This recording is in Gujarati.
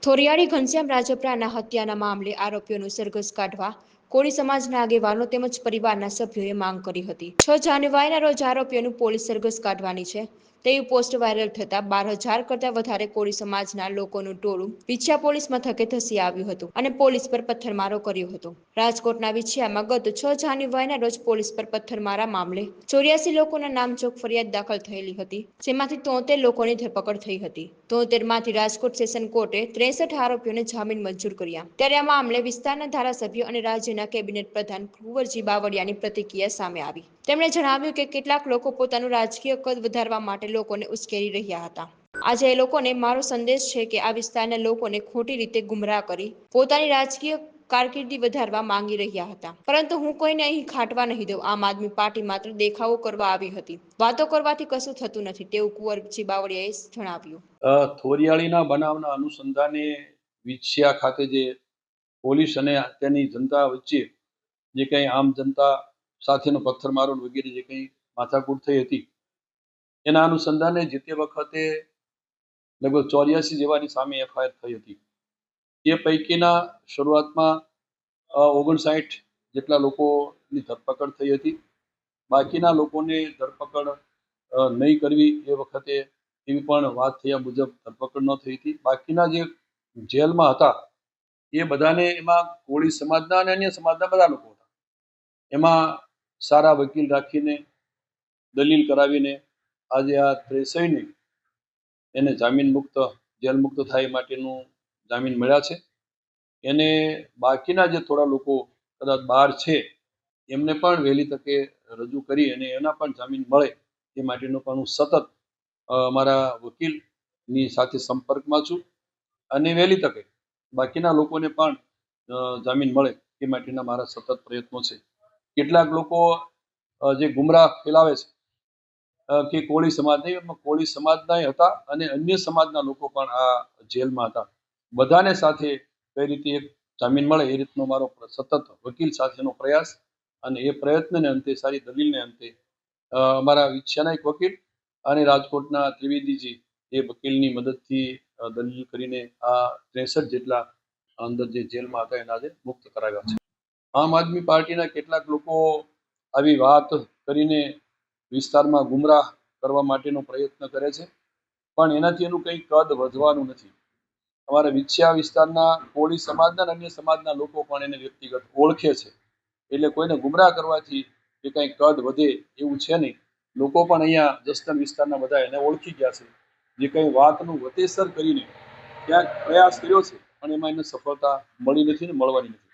થોરિયાળી ઘનશ્યામ રાજપરાના હત્યાના મામલે આરોપીઓનું સરઘસ કાઢવા કોળી સમાજના આગેવાનો તેમજ પરિવારના સભ્યોએ માંગ કરી હતી। 6 જાન્યુઆરીના રોજ આરોપીઓનું પોલીસ સરઘસ કાઢવાની છે તેવી પોસ્ટ વાયરલ થતા 12,000 કરતા વધારે કોળી સમાજના લોકોનું ટોળું વિછિયા પોલીસ મથકે ધસી આવ્યું હતું અને પોલીસ પર પથ્થરમારો કર્યો હતો। રાજકોટના વિછિયામાં ગત 6 જાન્યુઆરીના રોજ પોલીસ પર પથ્થરમારા મામલે 84 લોકોના નામચોક ફરિયાદ દાખલ થયેલી હતી, જેમાંથી 73 લોકોની ધરપકડ થઈ હતી। 73 માંથી રાજકોટ સેશન કોર્ટે 63 આરોપીઓને જામીન મંજૂર કર્યા। ત્યારે આ મામલે વિસ્તારના ધારાસભ્ય અને રાજ્યના કેબિનેટ પ્રધાન કુંવરજી બાવળિયાની પ્રતિક્રિયા સામે આવી। તેમણે જણાવ્યું કે કેટલાક લોકો પોતાનું રાજકીય કદ વધારવા માટે લોકોને ઉશ્કેરી રહ્યા હતા। આજે એ લોકોને મારો સંદેશ છે કે આ વિસ્તારના લોકોને ખોટી રીતે ગુમરાહ કરી પોતાની રાજકીય કારકિર્દી વધારવા માંગી રહ્યા હતા, પરંતુ હું કોઈને અહીં ખાટવા નહીં દઉં। આમ આદમી પાર્ટી માત્ર દેખાવો કરવા આવી હતી, વાતો કરવાથી કશું થતું નથી તેવું કુંવરજી બાવળિયાએ જણાવ્યું। થોરિયાળીના બનાવના અનુસંધાને વિછિયા ખાતે જે પોલીસ અને તેની જનતા વચ્ચે જે કંઈ આમ જનતા સાથેનો પથ્થરમારો વગેરે જે કંઈ માથાકૂટ થઈ હતી, એના અનુસંધાને જે તે વખતે લગભગ 84 જેવાની સામે એફઆઈઆર થઈ હતી। એ પૈકીના શરૂઆતમાં 59 જેટલા લોકોની ધરપકડ થઈ હતી। બાકીના લોકોને ધરપકડ નહીં કરવી એ વખતે એવી પણ વાત થયા મુજબ ધરપકડ ન થઈ હતી। બાકીના જે જેલમાં હતા એ બધાને એમાં કોળી સમાજના અને અન્ય સમાજના બધા લોકો હતા। એમાં સારા વકીલ રાખીને દલીલ કરાવીને આજે આ 63 એને જામીન મુક્ત જેલ મુક્ત થાય માટેનું જામીન મળ્યા છે। એને બાકીના જે થોડા લોકો કદાચ બહાર છે એમને પણ વહેલી તકે રજૂ કરી અને એના પણ જામીન મળે એ માટેનો પણ હું સતત અમારા વકીલની સાથે સંપર્કમાં છું અને વહેલી તકે બાકીના લોકોને પણ જામીન મળે એ માટેના મારા સતત પ્રયત્નો છે। કેટલાક લોકો જે ગુમરાહ ફેલાવે છે કે કોળી સમાજ નહીં, એમાં કોળી સમાજના હતા અને અન્ય સમાજના લોકો પણ આ જેલમાં હતા। બધાને સાથે કઈ રીતે એક જામીન મળે એ રીતનો મારો સતત વકીલ સાથેનો પ્રયાસ અને એ પ્રયત્નને અંતે સારી દલીલને અંતે અમારા વિછિયાના એક વકીલ અને રાજકોટના ત્રિવેદીજી એ વકીલની મદદથી દલીલ કરીને આ 63 જેટલા અંદર જે જેલમાં હતા એના આજે મુક્ત કરાવ્યા છે। આમ આદમી પાર્ટીના કેટલાક લોકો આવી વાત કરીને વિસ્તારમાં ગુમરાહ કરવા માટેનો પ્રયત્ન કરે છે, પણ એનાથી એનું કંઈ કદ વધવાનું નથી। અમારા વિછિયા વિસ્તારના કોળી સમાજના અને અન્ય સમાજના લોકો પણ એને વ્યક્તિગત ઓળખે છે, એટલે કોઈને ગુમરાહ કરવાથી એ કંઈ કદ વધે એવું છે નહીં। લોકો પણ અહીંયા જસદણ વિસ્તારના બધા એને ઓળખી ગયા છે। જે કંઈ વાતનું વતેસર કરીને ક્યાંક પ્રયાસ કર્યો છે પણ એમાં એને સફળતા મળી નથી ને મળવાની નથી।